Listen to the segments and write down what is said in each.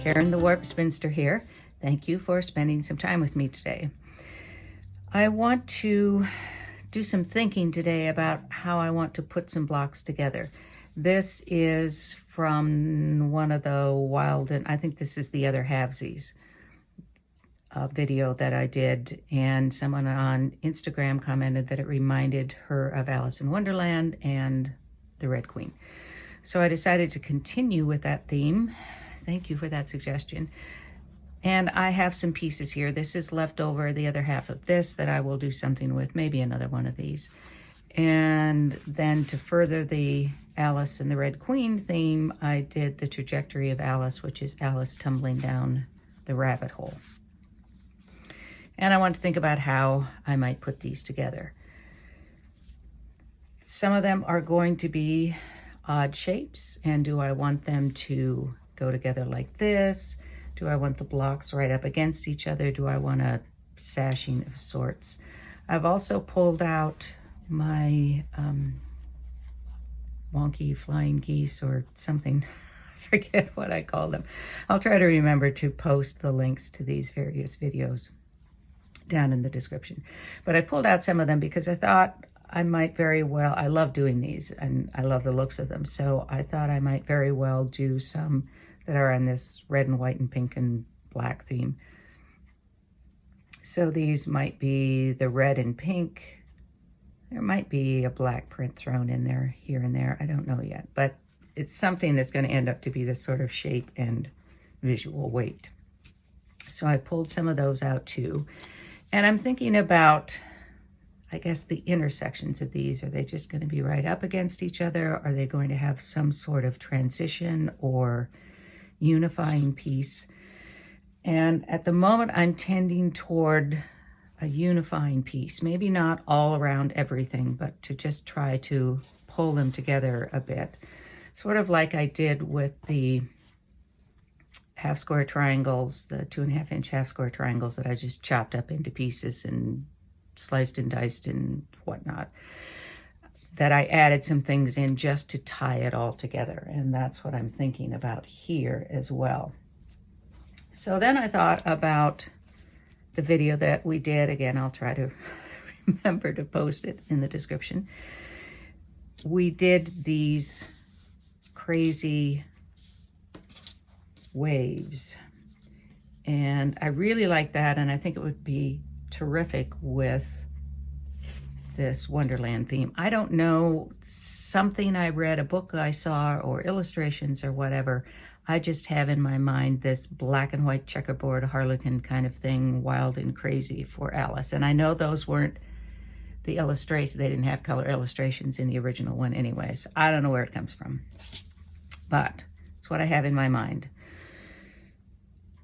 Karen the Warp Spinster here. Thank you for spending some time with me today. I want to do some thinking today about how I want to put some blocks together. This is from one of the wild, and I think this is the Other Halvesies video that I did, and someone on Instagram commented that it reminded her of Alice in Wonderland and the Red Queen. So I decided to continue with that theme. Thank you for that suggestion. And I have some pieces here. This is left over, the other half of this, that I will do something with, maybe another one of these. And then to further the Alice and the Red Queen theme, I did the trajectory of Alice, which is Alice tumbling down the rabbit hole. And I want to think about how I might put these together. Some of them are going to be odd shapes, and do I want them to go together like this? Do I want the blocks right up against each other? Do I want a sashing of sorts? I've also pulled out my wonky flying geese or something. I forget what I call them. I'll try to remember to post the links to these various videos down in the description. But I pulled out some of them because I thought I might very well, I love doing these and I love the looks of them. So I thought I might very well do some that are on this red and white and pink and black theme. So these might be the red and pink. There might be a black print thrown in there, here and there. I don't know yet, but it's something that's going to end up to be this sort of shape and visual weight. So I pulled some of those out too. And I'm thinking about, I guess, the intersections of these. Are they just going to be right up against each other? Are they going to have some sort of transition or unifying piece? And at the moment, I'm tending toward a unifying piece. Maybe not all around everything, but to just try to pull them together a bit. Sort of like I did with the half square triangles, the 2.5 inch half square triangles that I just chopped up into pieces and sliced and diced and whatnot, that I added some things in just to tie it all together. And that's what I'm thinking about here as well. So then I thought about the video that we did. Again, I'll try to remember to post it in the description. We did these crazy waves, and I really like that, and I think it would be terrific with this Wonderland theme. I don't know, something I read, a book I saw, or illustrations or whatever. I just have in my mind this black and white checkerboard harlequin kind of thing, wild and crazy for Alice. And I know those weren't the illustration, they didn't have color illustrations in the original one anyway, so I don't know where it comes from. But it's what I have in my mind.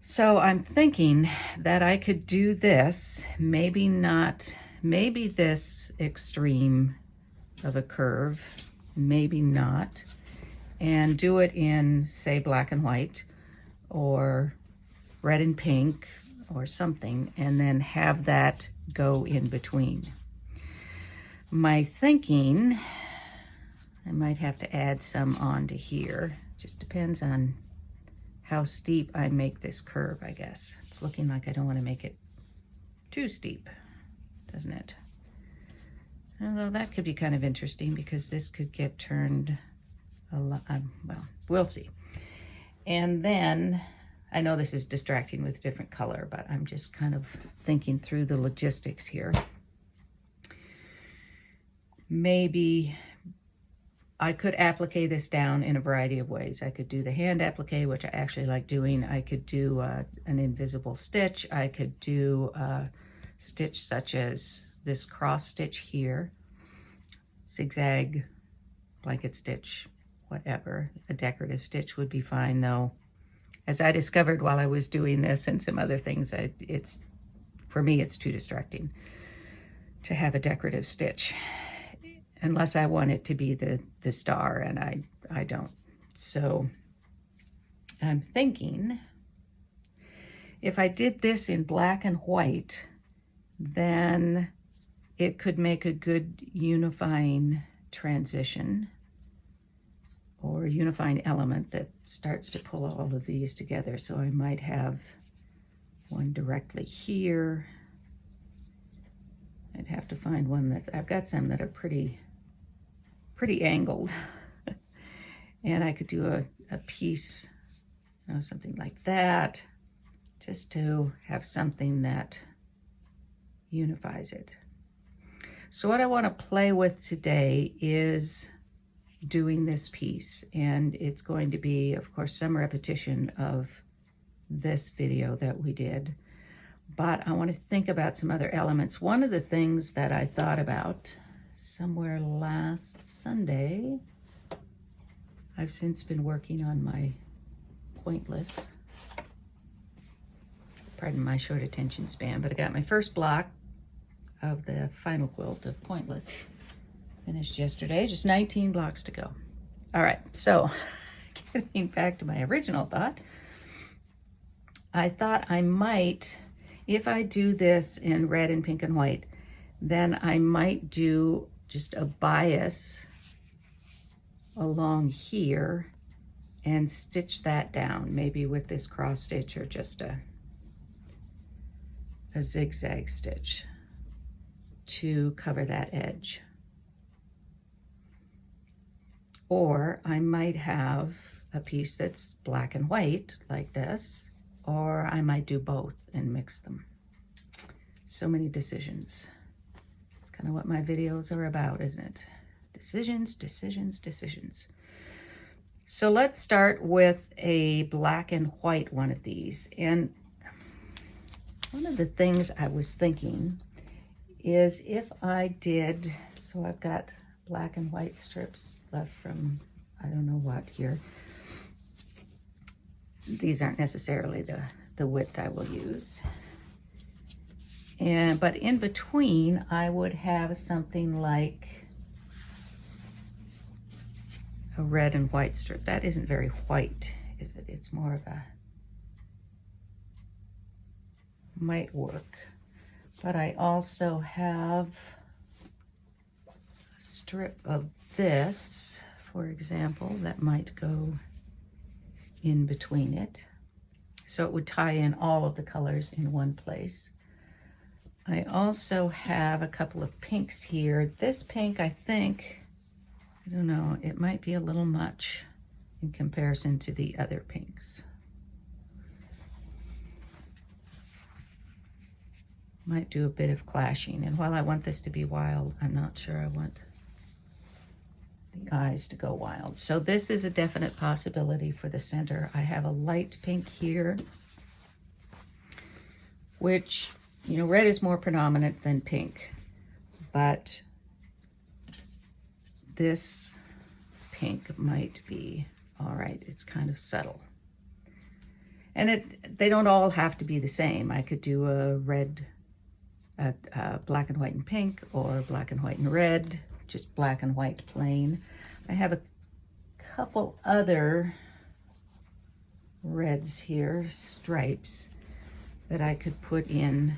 So I'm thinking that I could do this, maybe this extreme of a curve, maybe not, and do it in, say, black and white or red and pink or something, and then have that go in between. My thinking, I might have to add some onto here. Just depends on how steep I make this curve, I guess. It's looking like I don't want to make it too steep, doesn't it? Although that could be kind of interesting because this could get turned a lot, well, we'll see. And then, I know this is distracting with a different color, but I'm just kind of thinking through the logistics here. Maybe I could applique this down in a variety of ways. I could do the hand applique, which I actually like doing. I could do an invisible stitch. I could do a stitch such as this cross stitch here, zigzag, blanket stitch, whatever. A decorative stitch would be fine, though. As I discovered while I was doing this and some other things, for me, it's too distracting to have a decorative stitch, unless I want it to be the star, and I don't. So I'm thinking if I did this in black and white, then it could make a good unifying transition. or unifying element that starts to pull all of these together. So I might have one directly here. I'd have to find one that's, I've got some that are pretty angled. And I could do a piece, you know, something like that, just to have something that unifies it. So what I want to play with today is doing this piece, and it's going to be, of course, some repetition of this video that we did, but I want to think about some other elements. One of the things that I thought about somewhere last Sunday, I've since been working on my pointless, pardon my short attention span, but I got my first block of the final quilt of pointless finished yesterday, just 19 blocks to go. All right, so getting back to my original thought, I thought I might, if I do this in red and pink and white, then I might do just a bias along here and stitch that down, maybe with this cross stitch or just a zigzag stitch to cover that edge. Or I might have a piece that's black and white like this, or I might do both and mix them. So many decisions. It's kind of what my videos are about, isn't it? Decisions, decisions, decisions. So let's start with a black and white one of these. And one of the things I was thinking is if I did, so I've got black and white strips left from, I don't know what here. These aren't necessarily the width I will use. But in between, I would have something like a red and white strip. That isn't very white, is it? It's more of a, might work. But I also have a strip of this, for example, that might go in between it. So it would tie in all of the colors in one place. I also have a couple of pinks here. This pink, I think, I don't know, it might be a little much in comparison to the other pinks. Might do a bit of clashing. And while I want this to be wild, I'm not sure I want the eyes to go wild. So this is a definite possibility for the center. I have a light pink here, which, you know, red is more predominant than pink, but this pink might be all right. It's kind of subtle. And they don't all have to be the same. I could do a red, black and white and pink, or black and white and red, just black and white plain. I have a couple other reds here, stripes, that I could put in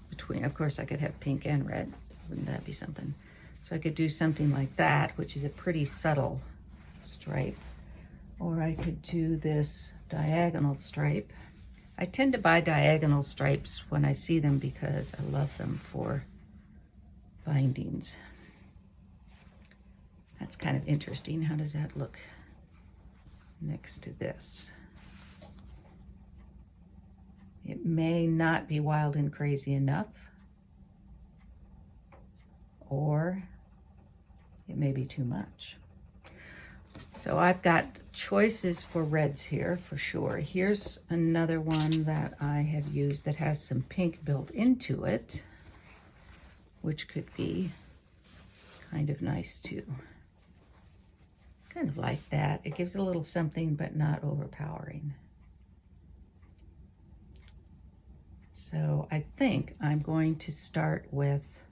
between. Of course, I could have pink and red. Wouldn't that be something? So I could do something like that, which is a pretty subtle stripe. Or I could do this diagonal stripe. I tend to buy diagonal stripes when I see them because I love them for bindings. That's kind of interesting. How does that look next to this? It may not be wild and crazy enough, or it may be too much. So I've got choices for reds here for sure. Here's another one that I have used that has some pink built into it, which could be kind of nice too. Kind of like that. It gives a little something, but not overpowering. So I think I'm going to start with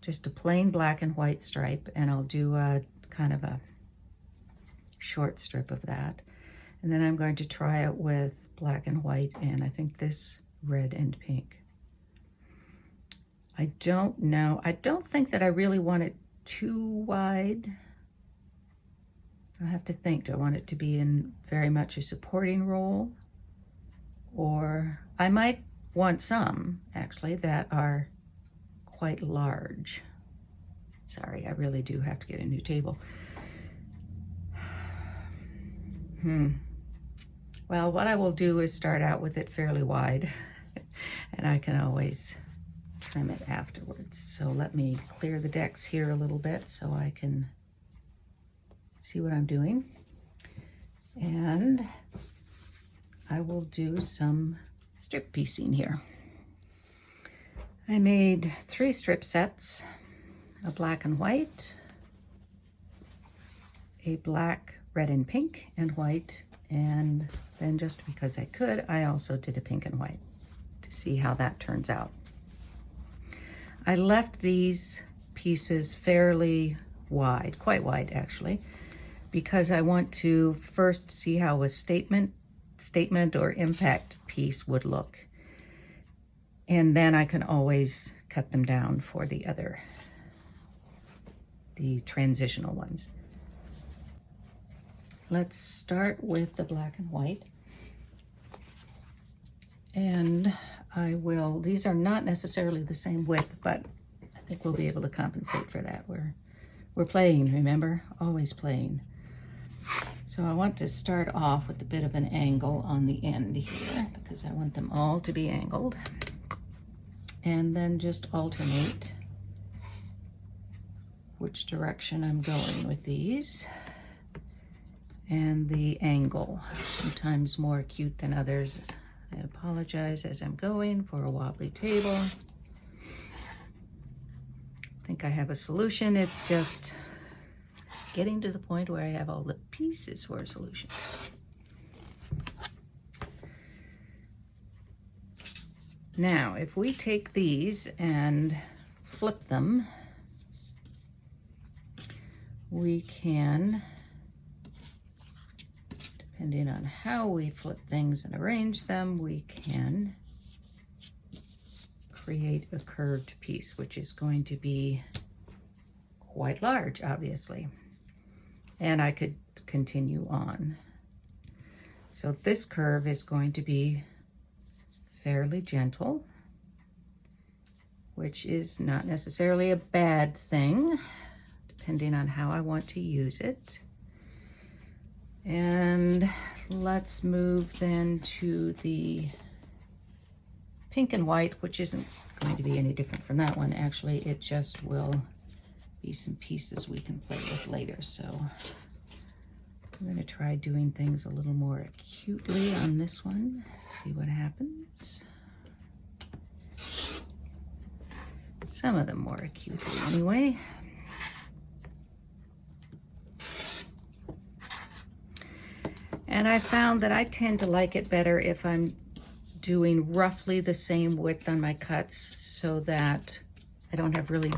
just a plain black and white stripe, and I'll do a kind of a short strip of that. And then I'm going to try it with black and white, and I think this red and pink. I don't know. I don't think that I really want it too wide. I'll have to think, do I want it to be in very much a supporting role? Or I might want some, actually, that are quite large. Sorry, I really do have to get a new table. Well, what I will do is start out with it fairly wide, and I can always trim it afterwards. So let me clear the decks here a little bit so I can see what I'm doing. And I will do some strip piecing here. I made 3 strip sets, a black and white, a black, red and pink and white, and then just because I could, I also did a pink and white to see how that turns out. I left these pieces fairly wide, quite wide actually, because I want to first see how a statement or impact piece would look. And then I can always cut them down for the transitional ones. Let's start with the black and white. And these are not necessarily the same width, but I think we'll be able to compensate for that. We're playing, remember? Always playing. So I want to start off with a bit of an angle on the end here because I want them all to be angled. And then just alternate which direction I'm going with these. And the angle, sometimes more acute than others. I apologize as I'm going for a wobbly table. I think I have a solution. It's just getting to the point where I have all the pieces for a solution. Now, if we take these and flip them, we can, depending on how we flip things and arrange them, we can create a curved piece, which is going to be quite large, obviously. And I could continue on. So this curve is going to be fairly gentle, which is not necessarily a bad thing, depending on how I want to use it. And let's move then to the pink and white, which isn't going to be any different from that one. Actually, it just will be some pieces we can play with later. So I'm going to try doing things a little more acutely on this one. Let's see what happens. Some of them more acutely anyway. And I found that I tend to like it better if I'm doing roughly the same width on my cuts so that I don't have really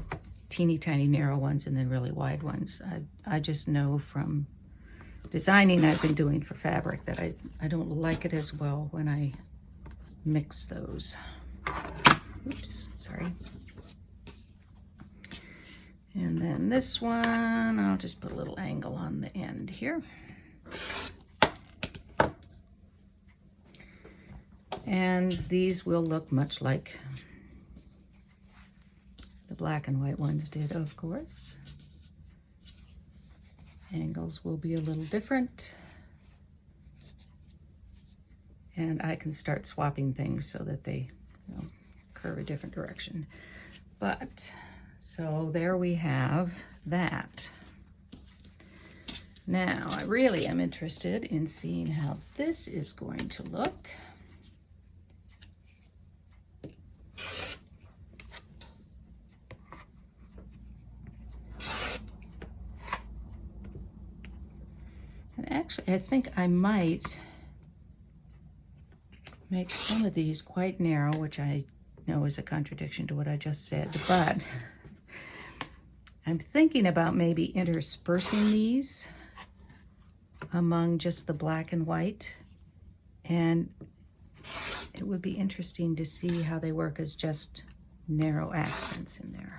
teeny tiny narrow ones and then really wide ones. I just know from designing I've been doing for fabric that I don't like it as well when I mix those. Oops, sorry. And then this one, I'll just put a little angle on the end here. And these will look much like the black and white ones did, of course. Angles will be a little different. And I can start swapping things so that they curve a different direction. But, so there we have that. Now, I really am interested in seeing how this is going to look. And actually, I think I might make some of these quite narrow, which I know is a contradiction to what I just said, but I'm thinking about maybe interspersing these among just the black and white, and it would be interesting to see how they work as just narrow accents in there.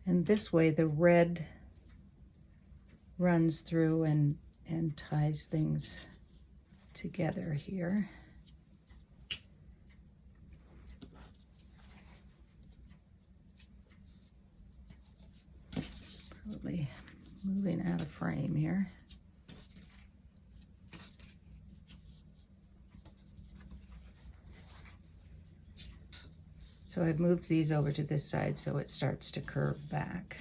And this way the red runs through and ties things together here. Probably moving out of frame here. So I've moved these over to this side so it starts to curve back.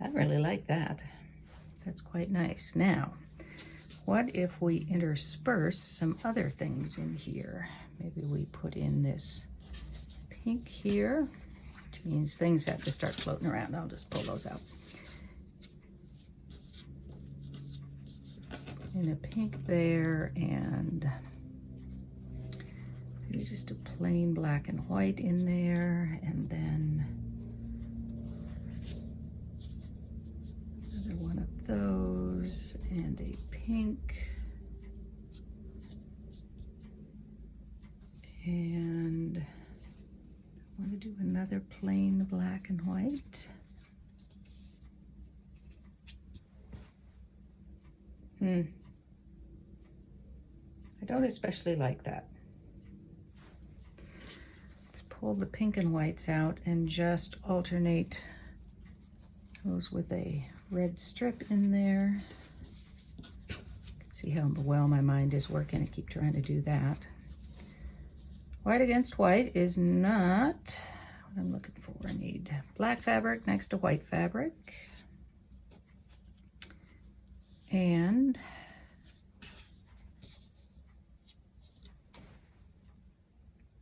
I really like that. That's quite nice. Now, what if we intersperse some other things in here? Maybe we put in this pink here, which means things have to start floating around. I'll just pull those out. And a pink there, and maybe just a plain black and white in there, and then another one of those, and a pink, and I want to do another plain black and white. I don't especially like that. Let's pull the pink and whites out and just alternate those with a red strip in there. You can see how well my mind is working. I keep trying to do that. White against white is not what I'm looking for. I need black fabric next to white fabric. And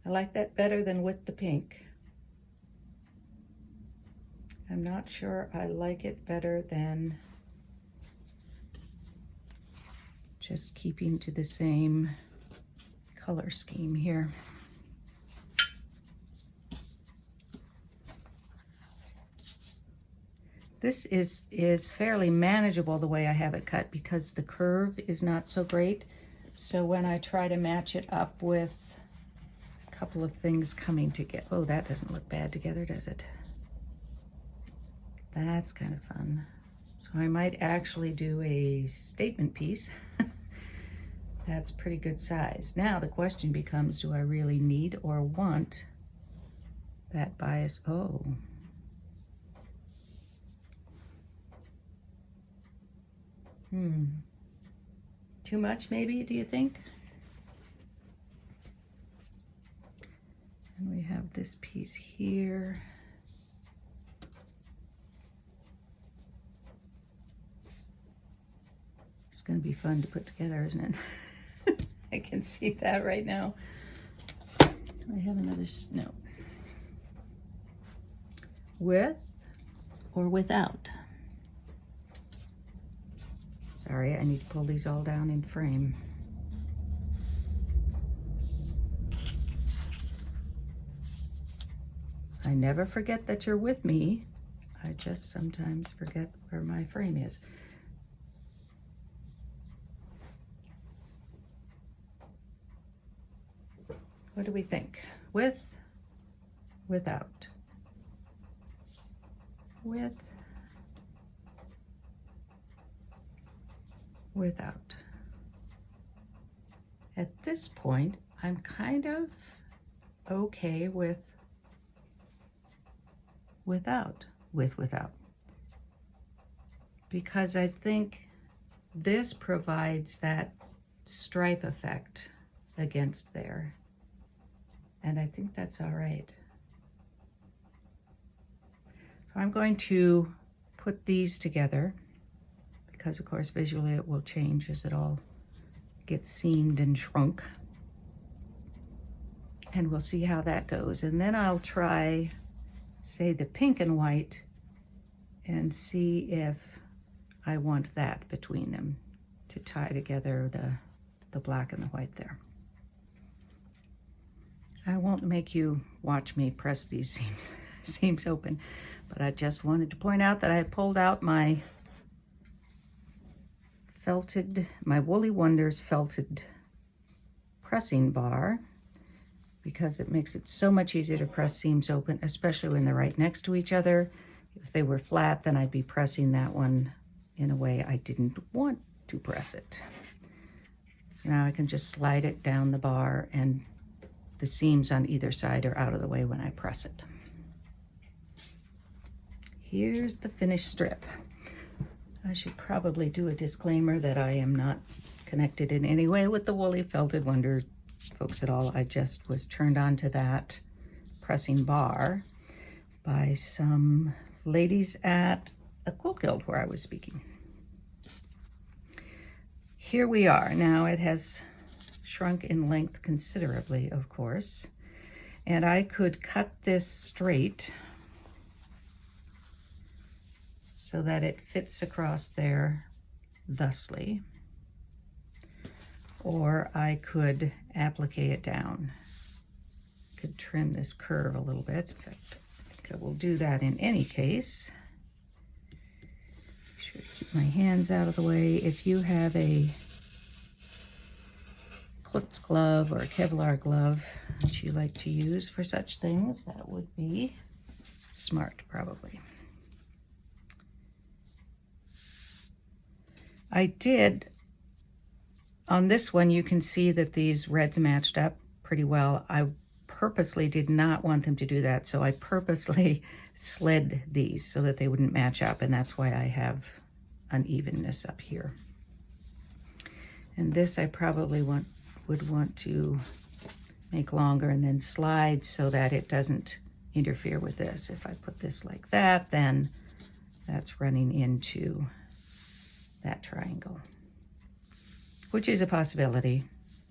I like that better than with the pink. I'm not sure I like it better than just keeping to the same color scheme here. This is fairly manageable the way I have it cut because the curve is not so great. So when I try to match it up with a couple of things coming together, oh, that doesn't look bad together, does it? That's kind of fun. So I might actually do a statement piece. That's pretty good size. Now the question becomes, do I really need or want that bias? Oh. Too much maybe, do you think? And we have this piece here. It's going to be fun to put together, isn't it? I can see that right now. Do I have another? No. With or without? Sorry, I need to pull these all down in frame. I never forget that you're with me. I just sometimes forget where my frame is. What do we think? With, without? With, without. At this point, I'm kind of okay with without, without. Because I think this provides that stripe effect against there. And I think that's all right. So I'm going to put these together because of course visually it will change as it all gets seamed and shrunk. And we'll see how that goes. And then I'll try, say, the pink and white and see if I want that between them to tie together the black and the white there. I won't make you watch me press these seams open, but I just wanted to point out that I pulled out my felted, my Woolly Wonders felted pressing bar, because it makes it so much easier to press seams open, especially when they're right next to each other. If they were flat, then I'd be pressing that one in a way I didn't want to press it. So now I can just slide it down the bar, and the seams on either side are out of the way when I press it. Here's the finished strip. I should probably do a disclaimer that I am not connected in any way with the Woolly Felted Wonder folks at all. I just was turned on to that pressing bar by some ladies at a quilt guild where I was speaking. Here we are. Now it has shrunk in length considerably, of course, and I could cut this straight so that it fits across there thusly, or I could applique it down. Could trim this curve a little bit. In fact, I think I will do that in any case. Make sure to keep my hands out of the way. If you have a Klutz glove or a Kevlar glove that you like to use for such things, that would be smart, probably. I did, on this one, you can see that these reds matched up pretty well. I purposely did not want them to do that, so I purposely slid these so that they wouldn't match up, and that's why I have unevenness up here. And this I probably would want to make longer and then slide so that it doesn't interfere with this. If I put this like that, then that's running into that triangle, which is a possibility,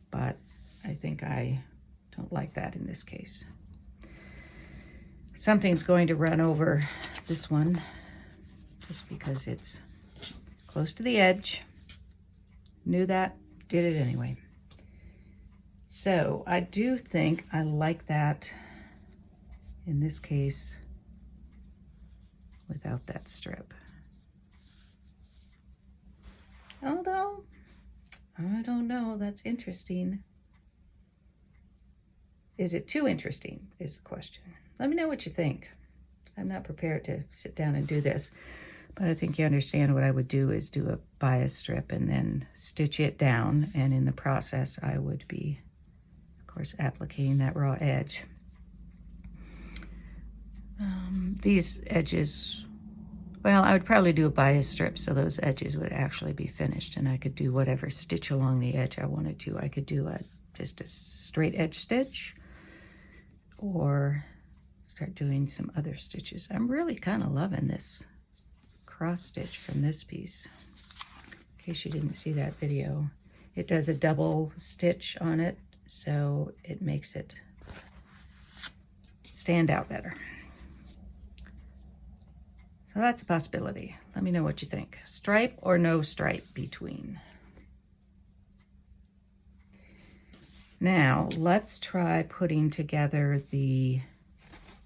but I think I don't like that in this case. Something's going to run over this one just because it's close to the edge. Knew that, did it anyway. So I do think I like that in this case without that strip. Although, I don't know, that's interesting. Is it too interesting, is the question. Let me know what you think. I'm not prepared to sit down and do this, but I think you understand what I would do is do a bias strip and then stitch it down, and in the process I would be, of course, appliquing that raw edge. These edges, well, I would probably do a bias strip so those edges would actually be finished, and I could do whatever stitch along the edge I wanted to. I could do just a straight edge stitch or start doing some other stitches. I'm really kind of loving this cross stitch from this piece. In case you didn't see that video, it does a double stitch on it, so it makes it stand out better. So that's a possibility. Let me know what you think. Stripe or no stripe between. Now, let's try putting together the,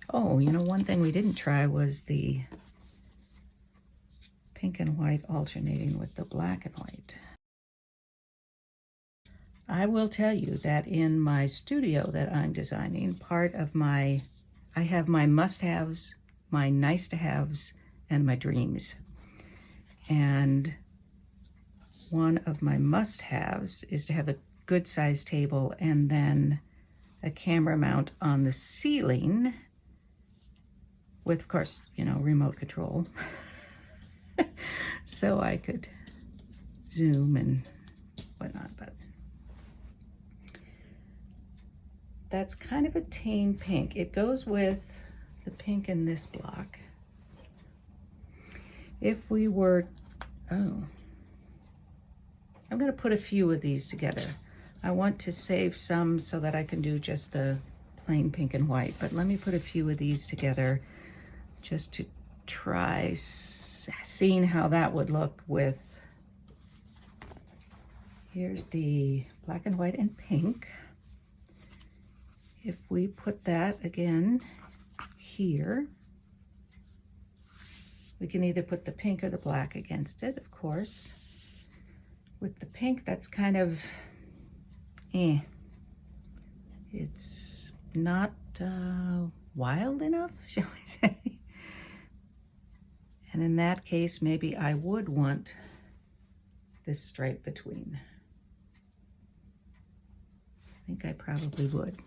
oh, you know, one thing we didn't try was the pink and white alternating with the black and white. I will tell you that in my studio that I'm designing, part of I have my must-haves, my nice-to-haves, and my dreams. And one of my must-haves is to have a good-sized table and then a camera mount on the ceiling with, of course, you know, remote control. So I could zoom and whatnot, but that's kind of a tame pink. It goes with the pink in this block. If we were, oh, I'm gonna put a few of these together. I want to save some so that I can do just the plain pink and white, but let me put a few of these together just to try seeing how that would look with, here's the black and white and pink. If we put that again here, we can either put the pink or the black against it, of course. With the pink, that's kind of, it's not wild enough, shall we say. And in that case, maybe I would want this stripe between. I think I probably would.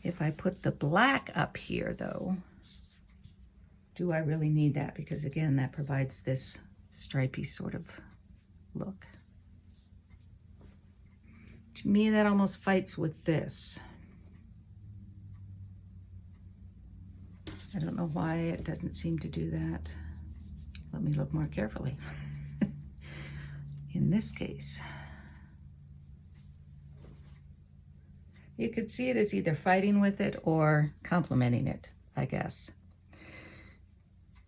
If I put the black up here though, do I really need that? Because again, that provides this stripy sort of look. To me, that almost fights with this. I don't know why it doesn't seem to do that. Let me look more carefully. In this case, you could see it as either fighting with it or complementing it, I guess.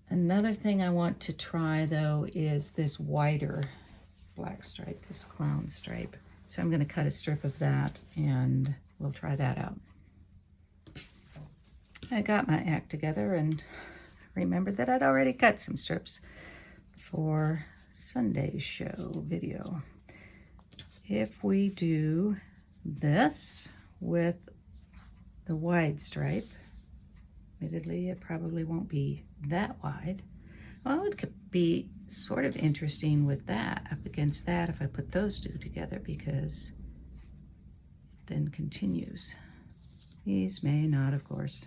Another thing I want to try though is this wider black stripe, this clown stripe. So I'm going to cut a strip of that and we'll try that out. I got my act together and remembered that I'd already cut some strips for Sunday's show video. If we do this with the wide stripe, admittedly it probably won't be that wide. Well, it could be sort of interesting with that up against that if I put those two together, because it then continues. These may not, of course,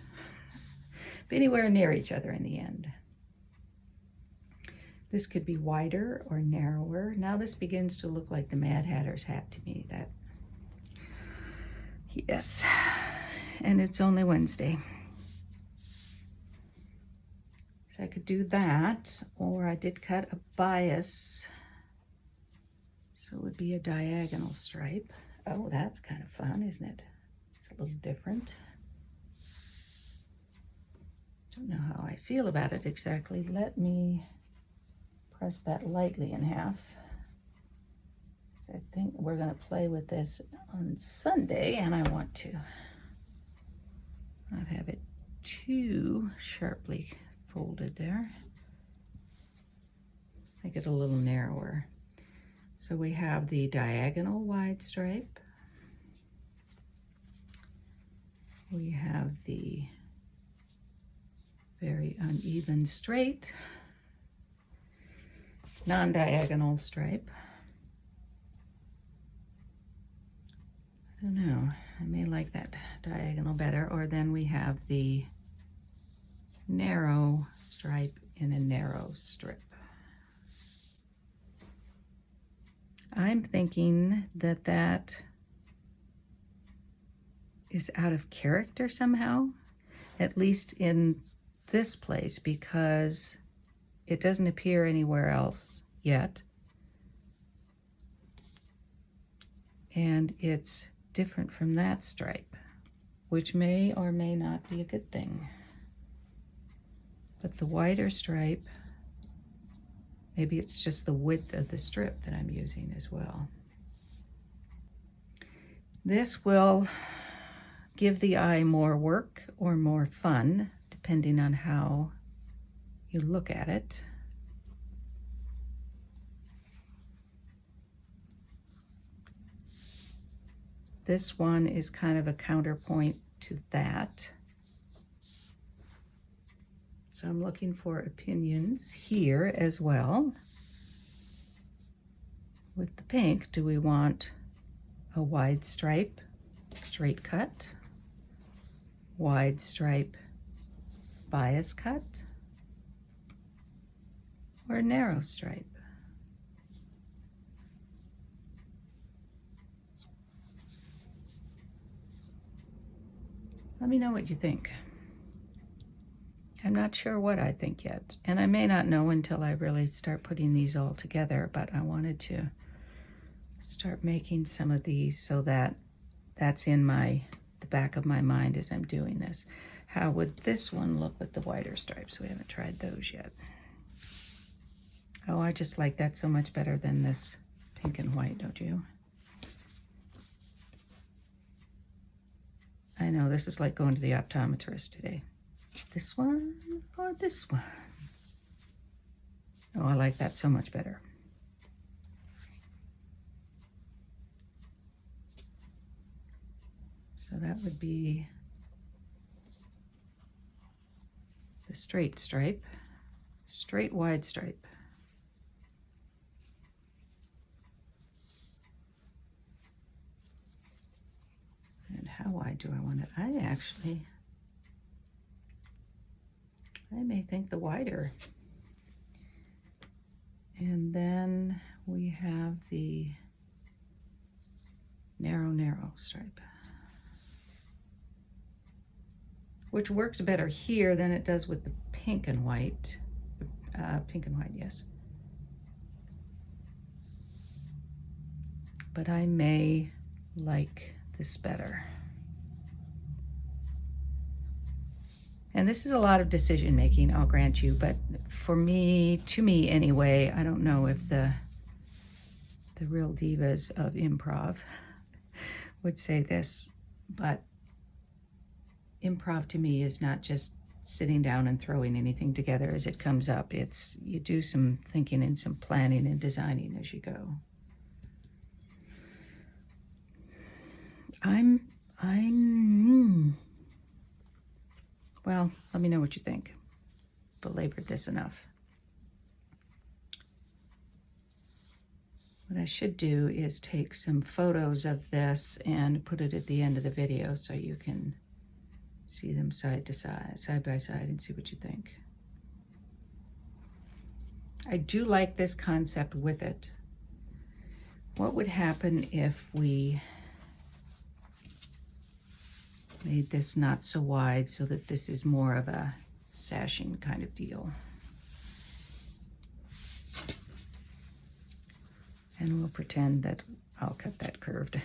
be anywhere near each other in the end. This could be wider or narrower. Now this begins to look like the Mad Hatter's hat to me. That, yes, and it's only Wednesday. So I could do that, or I did cut a bias, so it would be a diagonal stripe. Oh, that's kind of fun, isn't it? It's a little different. Don't know how I feel about it exactly. Let me press that lightly in half. So I think we're going to play with this on Sunday, and I want to not have it too sharply folded there. Make it a little narrower. So we have the diagonal wide stripe. We have the very uneven straight non-diagonal stripe. I don't know, I may like that diagonal better. Or then we have the narrow stripe in a narrow strip. I'm thinking that that is out of character somehow, at least in this place, because it doesn't appear anywhere else yet. And it's different from that stripe, which may or may not be a good thing. But the wider stripe, maybe it's just the width of the strip that I'm using as well. This will give the eye more work or more fun, depending on how you look at it. This one is kind of a counterpoint to that. So I'm looking for opinions here as well. With the pink, do we want a wide stripe, straight cut, wide stripe, bias cut, or a narrow stripe? Let me know what you think. I'm not sure what I think yet, and I may not know until I really start putting these all together, but I wanted to start making some of these so that that's in the back of my mind as I'm doing this. How would this one look with the wider stripes? We haven't tried those yet. Oh, I just like that so much better than this pink and white, don't you? I know, this is like going to the optometrist today. This one or this one? Oh, I like that so much better. So that would be the straight stripe, straight wide stripe. And how wide do I want it? I may think the wider. And then we have the narrow stripe, which works better here than it does with the pink and white. Pink and white, yes. But I may like this better. And this is a lot of decision making, I'll grant you, but for me, to me anyway, I don't know if the real divas of improv would say this, but improv to me is not just sitting down and throwing anything together as it comes up. It's you do some thinking and some planning and designing as you go. Well, let me know what you think. Belabored this enough. What I should do is take some photos of this and put it at the end of the video so you can see them side by side, and see what you think. I do like this concept with it. What would happen if we made this not so wide so that this is more of a sashing kind of deal? And we'll pretend that I'll cut that curved.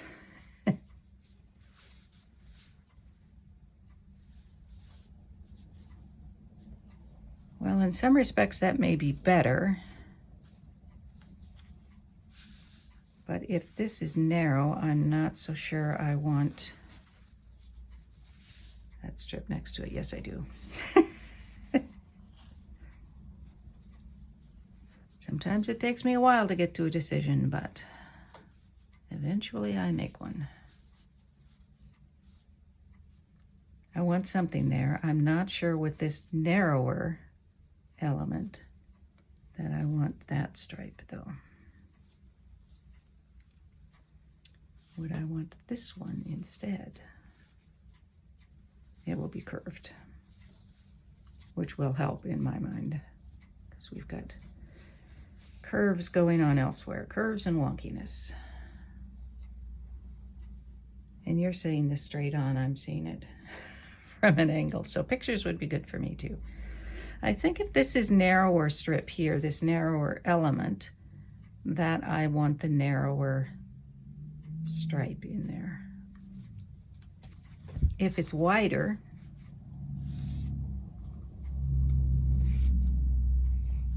Well, in some respects that may be better. But if this is narrow, I'm not so sure I want that strip next to it. Yes, I do. Sometimes it takes me a while to get to a decision, but eventually I make one. I want something there. I'm not sure with this narrower element that I want that stripe though. Would I want this one instead? It will be curved, which will help in my mind because we've got curves going on elsewhere, curves and wonkiness. And you're seeing this straight on, I'm seeing it from an angle, so pictures would be good for me too. I think if this is narrower strip here, this narrower element, that I want the narrower stripe in there. If it's wider,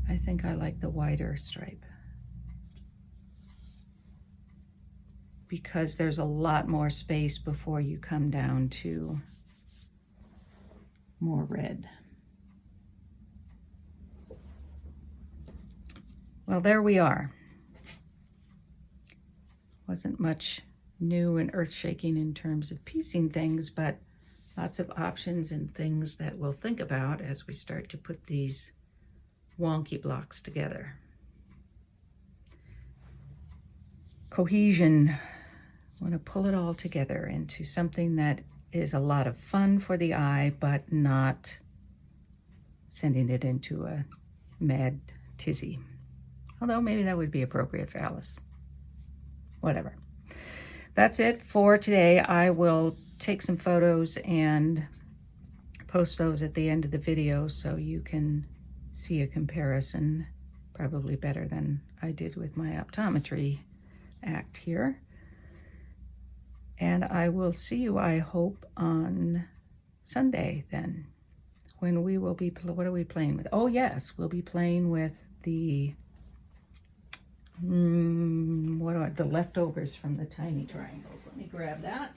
I think I like the wider stripe because there's a lot more space before you come down to more red. Well, there we are. Wasn't much new and earth-shaking in terms of piecing things, but lots of options and things that we'll think about as we start to put these wonky blocks together. Cohesion. I want to pull it all together into something that is a lot of fun for the eye, but not sending it into a mad tizzy. Although maybe that would be appropriate for Alice. Whatever. That's it for today. I will take some photos and post those at the end of the video so you can see a comparison, probably better than I did with my optometry act here. And I will see you, I hope, on Sunday then, when we will be, what are we playing with? Oh yes, we'll be playing with the the leftovers from the tiny triangles. Let me grab that.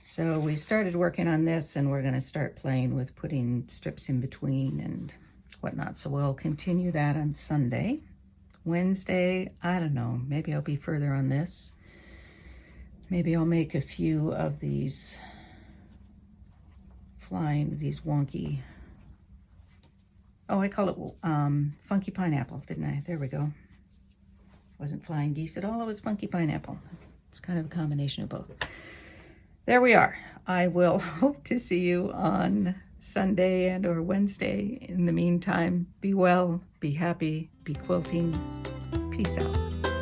So we started working on this and we're going to start playing with putting strips in between and whatnot. So we'll continue that on Sunday. Wednesday, I don't know, maybe I'll be further on this. Maybe I'll make a few of these flying, these wonky. Oh, I call it funky pineapple, didn't I? There we go. Wasn't flying geese at all, it was funky pineapple. It's kind of a combination of both. There we are. I will hope to see you on Sunday and or Wednesday. In the meantime, be well, be happy, be quilting. Peace out.